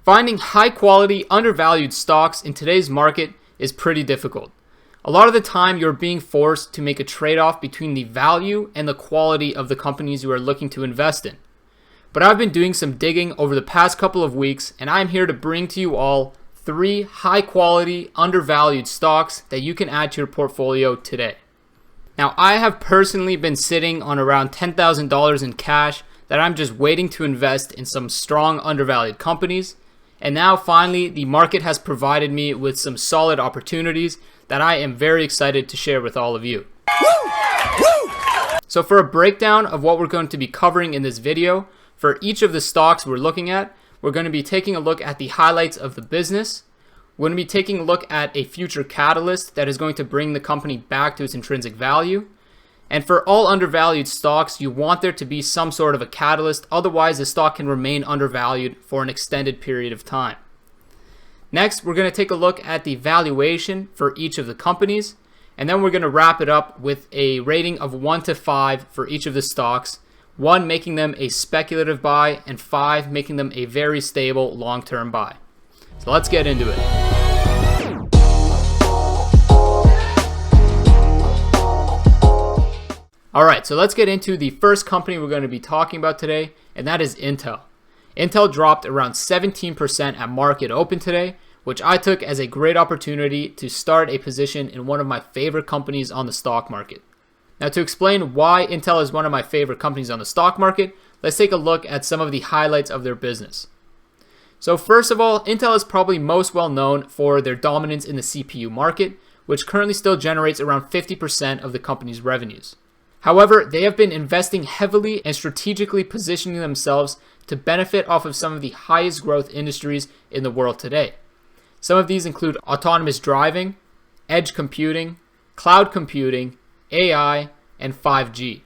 Finding high quality, undervalued stocks in today's market is pretty difficult. A lot of the time you're being forced to make a trade-off between the value and the quality of the companies you are looking to invest in. But I've been doing some digging over the past couple of weeks, and I'm here to bring to you all 3 high quality, undervalued stocks that you can add to your portfolio today. Now, I have personally been sitting on around $10,000 in cash that I'm just waiting to invest in some strong undervalued companies. And now finally, the market has provided me with some solid opportunities that I am very excited to share with all of you. So for a breakdown of what we're going to be covering in this video, for each of the stocks we're looking at, we're going to be taking a look at the highlights of the business. We're going to be taking a look at a future catalyst that is going to bring the company back to its intrinsic value. And for all undervalued stocks, you want there to be some sort of a catalyst, otherwise the stock can remain undervalued for an extended period of time. Next, we're going to take a look at the valuation for each of the companies, and then we're going to wrap it up with a rating of 1 to 5 for each of the stocks, 1 making them a speculative buy, and 5 making them a very stable long-term buy. So let's get into it. Alright, so let's get into the first company we're going to be talking about today, and that is Intel. Intel dropped around 17% at market open today, which I took as a great opportunity to start a position in one of my favorite companies on the stock market. Now, to explain why Intel is one of my favorite companies on the stock market, let's take a look at some of the highlights of their business. So first of all, Intel is probably most well known for their dominance in the CPU market, which currently still generates around 50% of the company's revenues. However, they have been investing heavily and strategically positioning themselves to benefit off of some of the highest growth industries in the world today. Some of these include autonomous driving, edge computing, cloud computing, AI, and 5G.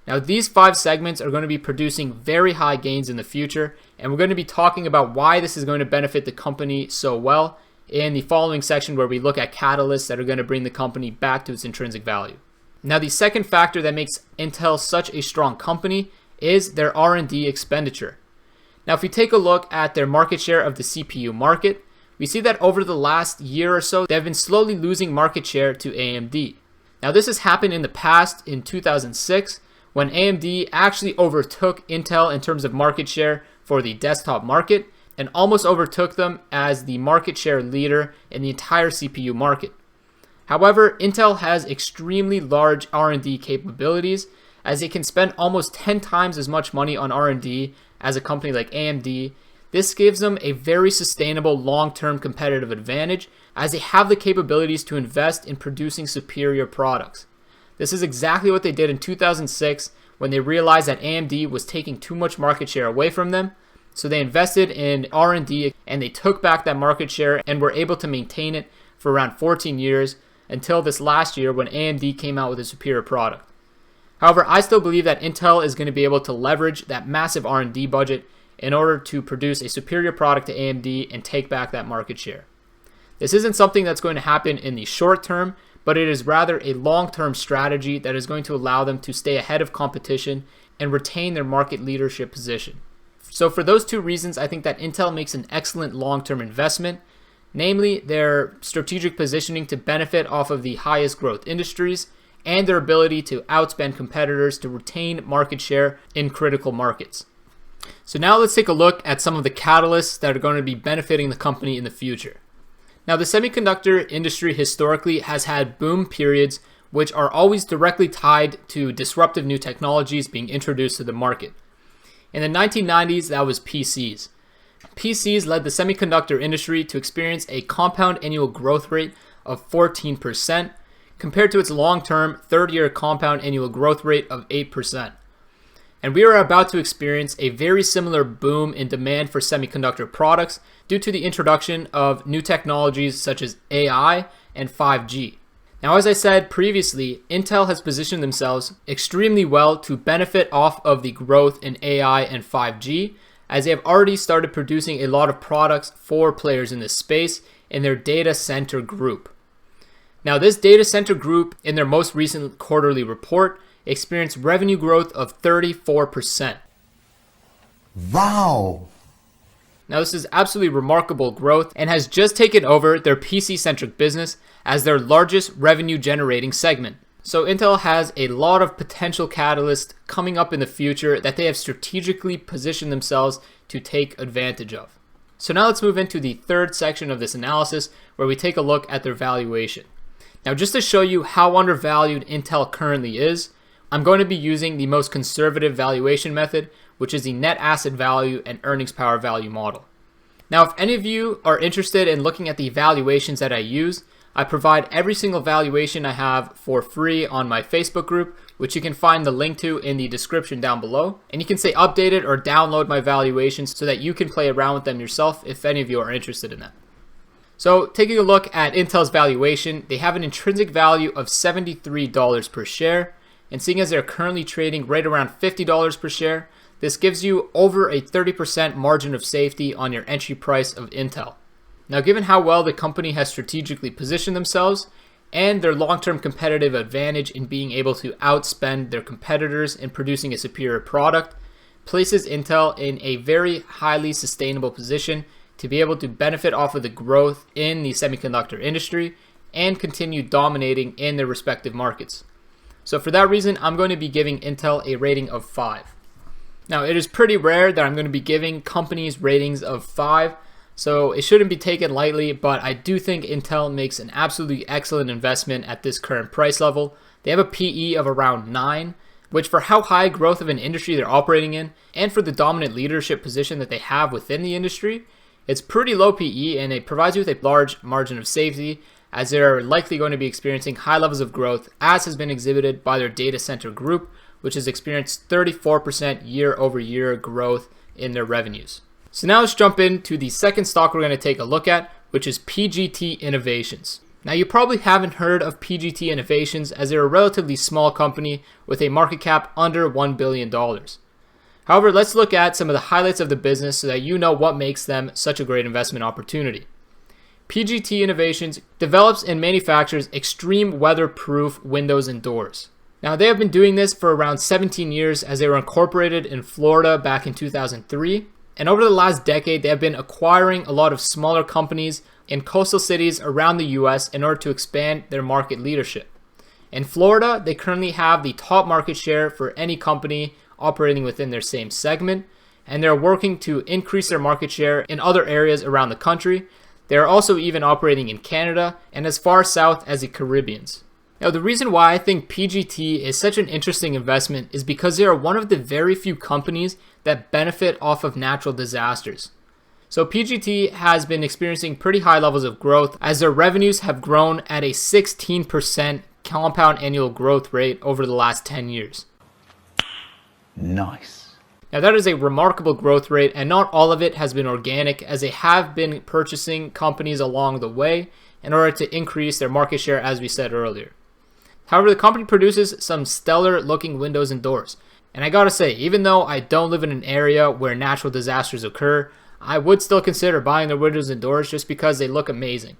Now, these 5 segments are going to be producing very high gains in the future, and we're going to be talking about why this is going to benefit the company so well in the following section where we look at catalysts that are going to bring the company back to its intrinsic value. Now, the second factor that makes Intel such a strong company is their R&D expenditure. Now, if we take a look at their market share of the CPU market, we see that over the last year or so, they've been slowly losing market share to AMD. Now, this has happened in the past in 2006 when AMD actually overtook Intel in terms of market share for the desktop market and almost overtook them as the market share leader in the entire CPU market. However, Intel has extremely large R&D capabilities as it can spend almost 10 times as much money on R&D as a company like AMD. This gives them a very sustainable long-term competitive advantage as they have the capabilities to invest in producing superior products. This is exactly what they did in 2006 when they realized that AMD was taking too much market share away from them. So they invested in R&D and they took back that market share and were able to maintain it for around 14 years until this last year when AMD came out with a superior product. However, I still believe that Intel is going to be able to leverage that massive R&D budget in order to produce a superior product to AMD and take back that market share. This isn't something that's going to happen in the short term, but it is rather a long-term strategy that is going to allow them to stay ahead of competition and retain their market leadership position. So for those 2 reasons, I think that Intel makes an excellent long-term investment, namely their strategic positioning to benefit off of the highest growth industries and their ability to outspend competitors to retain market share in critical markets. So now let's take a look at some of the catalysts that are going to be benefiting the company in the future. Now, the semiconductor industry historically has had boom periods which are always directly tied to disruptive new technologies being introduced to the market. In the 1990s, that was PCs. PCs led the semiconductor industry to experience a compound annual growth rate of 14% compared to its long-term 30-year compound annual growth rate of 8%. And we are about to experience a very similar boom in demand for semiconductor products due to the introduction of new technologies such as AI and 5G. Now, as I said previously, Intel has positioned themselves extremely well to benefit off of the growth in AI and 5G, as they have already started producing a lot of products for players in this space in their data center group. Now, this data center group, in their most recent quarterly report, experienced revenue growth of 34%. Wow! Now this is absolutely remarkable growth and has just taken over their PC-centric business as their largest revenue generating segment. So Intel has a lot of potential catalysts coming up in the future that they have strategically positioned themselves to take advantage of. So now let's move into the third section of this analysis where we take a look at their valuation. Now just to show you how undervalued Intel currently is, I'm going to be using the most conservative valuation method, which is the net asset value and earnings power value model. Now, if any of you are interested in looking at the valuations that I use, I provide every single valuation I have for free on my Facebook group, which you can find the link to in the description down below. And you can say update it or download my valuations so that you can play around with them yourself if any of you are interested in that. So taking a look at Intel's valuation, they have an intrinsic value of $73 per share. And seeing as they're currently trading right around $50 per share, this gives you over a 30% margin of safety on your entry price of Intel. Now, given how well the company has strategically positioned themselves and their long-term competitive advantage in being able to outspend their competitors in producing a superior product, places Intel in a very highly sustainable position to be able to benefit off of the growth in the semiconductor industry and continue dominating in their respective markets. So for that reason, I'm going to be giving Intel a rating of 5. Now, it is pretty rare that I'm going to be giving companies ratings of 5, so it shouldn't be taken lightly, but I do think Intel makes an absolutely excellent investment at this current price level. They have a PE of around 9, which for how high growth of an industry they're operating in, and for the dominant leadership position that they have within the industry, it's pretty low PE, and it provides you with a large margin of safety, as they're likely going to be experiencing high levels of growth, as has been exhibited by their data center group, which has experienced 34% year-over-year growth in their revenues. So now let's jump into the second stock we're going to take a look at, which is PGT Innovations. Now you probably haven't heard of PGT Innovations as they're a relatively small company with a market cap under $1 billion. However, let's look at some of the highlights of the business so that you know what makes them such a great investment opportunity. PGT Innovations develops and manufactures extreme weatherproof windows and doors. Now, they have been doing this for around 17 years as they were incorporated in Florida back in 2003. And over the last decade, they have been acquiring a lot of smaller companies in coastal cities around the US in order to expand their market leadership. In Florida, they currently have the top market share for any company operating within their same segment, and they're working to increase their market share in other areas around the country. They are also even operating in Canada and as far south as the Caribbean. Now, the reason why I think PGT is such an interesting investment is because they are one of the very few companies that benefit off of natural disasters. So PGT has been experiencing pretty high levels of growth as their revenues have grown at a 16% compound annual growth rate over the last 10 years. Nice. Now that is a remarkable growth rate, and not all of it has been organic, as they have been purchasing companies along the way in order to increase their market share, as we said earlier. However, the company produces some stellar looking windows and doors. And I gotta say, even though I don't live in an area where natural disasters occur, I would still consider buying their windows and doors just because they look amazing.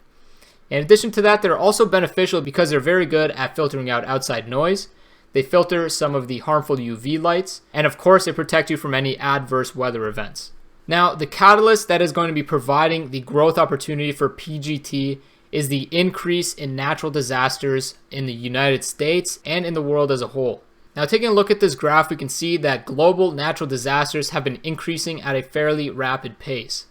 In addition to that, they're also beneficial because they're very good at filtering out outside noise. They filter some of the harmful UV lights, and of course they protect you from any adverse weather events. Now, the catalyst that is going to be providing the growth opportunity for PGT is the increase in natural disasters in the United States and in the world as a whole. Now, taking a look at this graph, we can see that global natural disasters have been increasing at a fairly rapid pace.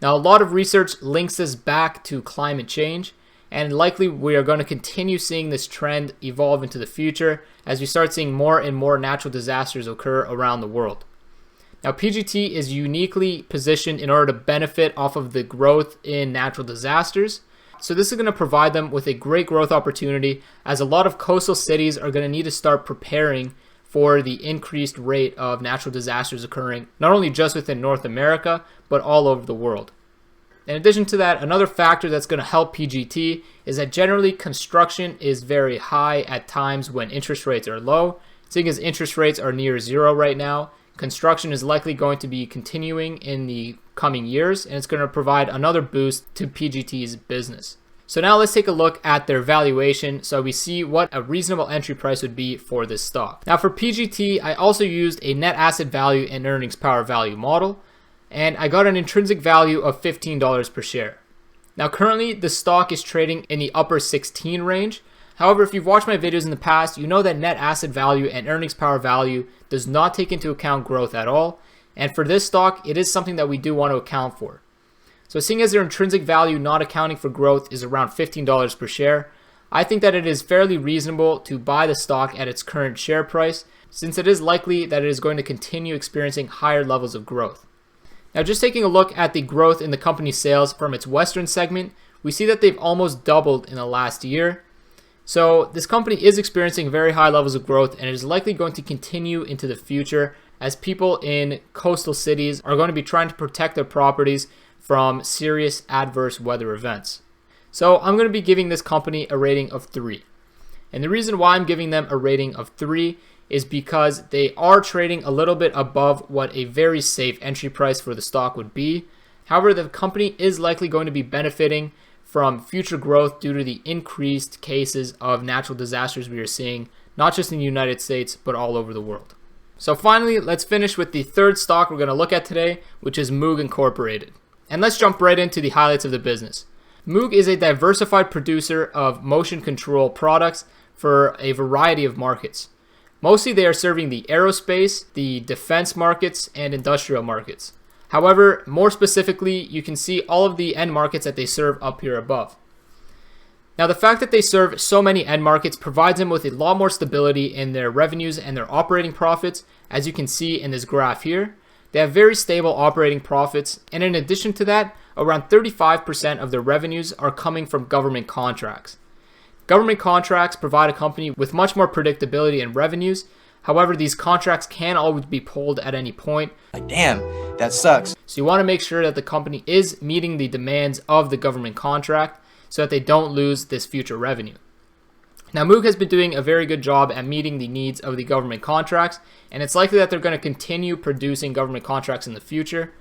Now, a lot of research links this back to climate change, and likely we are going to continue seeing this trend evolve into the future as we start seeing more and more natural disasters occur around the world. Now, PGT is uniquely positioned in order to benefit off of the growth in natural disasters. So this is going to provide them with a great growth opportunity, as a lot of coastal cities are going to need to start preparing for the increased rate of natural disasters occurring, not only just within North America, but all over the world. In addition to that, another factor that's going to help PGT is that generally construction is very high at times when interest rates are low. Seeing as interest rates are near zero right now, construction is likely going to be continuing in the coming years, and it's going to provide another boost to PGT's business. So now let's take a look at their valuation so we see what a reasonable entry price would be for this stock. Now for PGT, I also used a net asset value and earnings power value model. and I got an intrinsic value of $15 per share. Now currently the stock is trading in the upper 16 range. However, if you've watched my videos in the past, you know that net asset value and earnings power value does not take into account growth at all. And for this stock, it is something that we do want to account for. So seeing as their intrinsic value not accounting for growth is around $15 per share, I think that it is fairly reasonable to buy the stock at its current share price, since it is likely that it is going to continue experiencing higher levels of growth. Now just taking a look at the growth in the company's sales from its Western segment, we see that they've almost doubled in the last year. So this company is experiencing very high levels of growth, and it is likely going to continue into the future as people in coastal cities are going to be trying to protect their properties from serious adverse weather events. So I'm going to be giving this company a rating of 3. And the reason why I'm giving them a rating of 3 is because they are trading a little bit above what a very safe entry price for the stock would be. However, the company is likely going to be benefiting from future growth due to the increased cases of natural disasters we are seeing, not just in the United States, but all over the world. So finally, let's finish with the third stock we're going to look at today, which is Moog Incorporated. And let's jump right into the highlights of the business. Moog is a diversified producer of motion control products for a variety of markets. Mostly they are serving the aerospace, the defense markets, and industrial markets. However, more specifically, you can see all of the end markets that they serve up here above. Now, the fact that they serve so many end markets provides them with a lot more stability in their revenues and their operating profits, as you can see in this graph here. They have very stable operating profits, and in addition to that, around 35% of their revenues are coming from government contracts. Government contracts provide a company with much more predictability in revenues. However, these contracts can always be pulled at any point. Like, damn, that sucks. So you want to make sure that the company is meeting the demands of the government contract so that they don't lose this future revenue. Now, Moog has been doing a very good job at meeting the needs of the government contracts, and it's likely that they're going to continue producing government contracts in the future.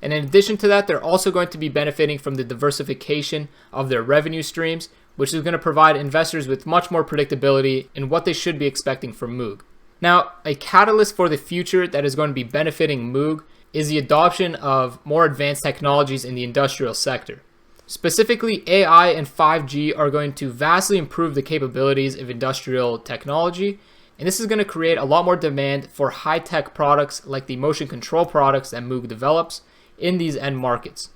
And in addition to that, they're also going to be benefiting from the diversification of their revenue streams, which is going to provide investors with much more predictability in what they should be expecting from Moog. Now, a catalyst for the future that is going to be benefiting Moog is the adoption of more advanced technologies in the industrial sector. Specifically, AI and 5G are going to vastly improve the capabilities of industrial technology, and this is going to create a lot more demand for high-tech products like the motion control products that Moog develops in these end markets.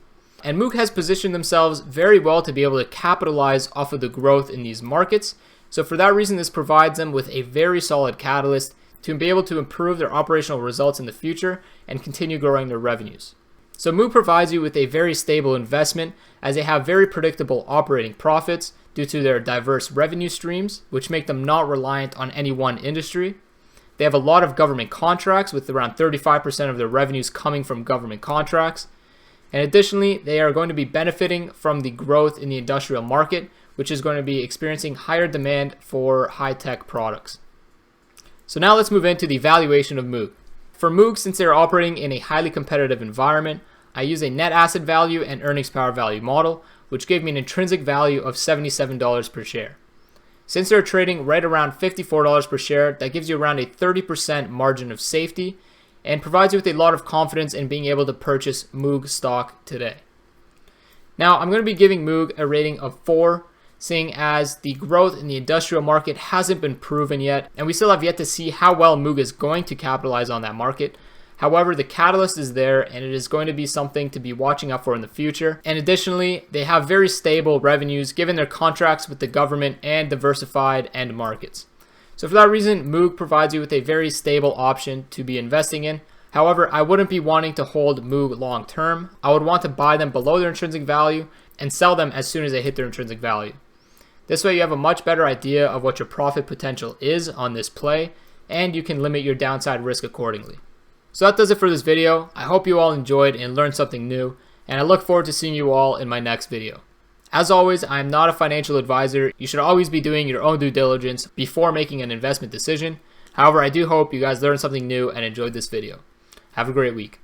And Moog has positioned themselves very well to be able to capitalize off of the growth in these markets. So for that reason, this provides them with a very solid catalyst to be able to improve their operational results in the future and continue growing their revenues. So Moog provides you with a very stable investment as they have very predictable operating profits due to their diverse revenue streams, which make them not reliant on any one industry. They have a lot of government contracts with around 35% of their revenues coming from government contracts. And additionally, they are going to be benefiting from the growth in the industrial market, which is going to be experiencing higher demand for high-tech products. So now let's move into the valuation of Moog. For Moog, since they're operating in a highly competitive environment, I use a net asset value and earnings power value model, which gave me an intrinsic value of $77 per share. Since they're trading right around $54 per share, that gives you around a 30% margin of safety and provides you with a lot of confidence in being able to purchase Moog stock today. Now, I'm going to be giving Moog a rating of 4, seeing as the growth in the industrial market hasn't been proven yet, and we still have yet to see how well Moog is going to capitalize on that market. However, the catalyst is there, and it is going to be something to be watching out for in the future. And additionally, they have very stable revenues given their contracts with the government and diversified end markets. So for that reason, Moog provides you with a very stable option to be investing in. However, I wouldn't be wanting to hold Moog long term. I would want to buy them below their intrinsic value and sell them as soon as they hit their intrinsic value. This way you have a much better idea of what your profit potential is on this play, and you can limit your downside risk accordingly. So that does it for this video. I hope you all enjoyed and learned something new, and I look forward to seeing you all in my next video. As always, I am not a financial advisor. You should always be doing your own due diligence before making an investment decision. However, I do hope you guys learned something new and enjoyed this video. Have a great week.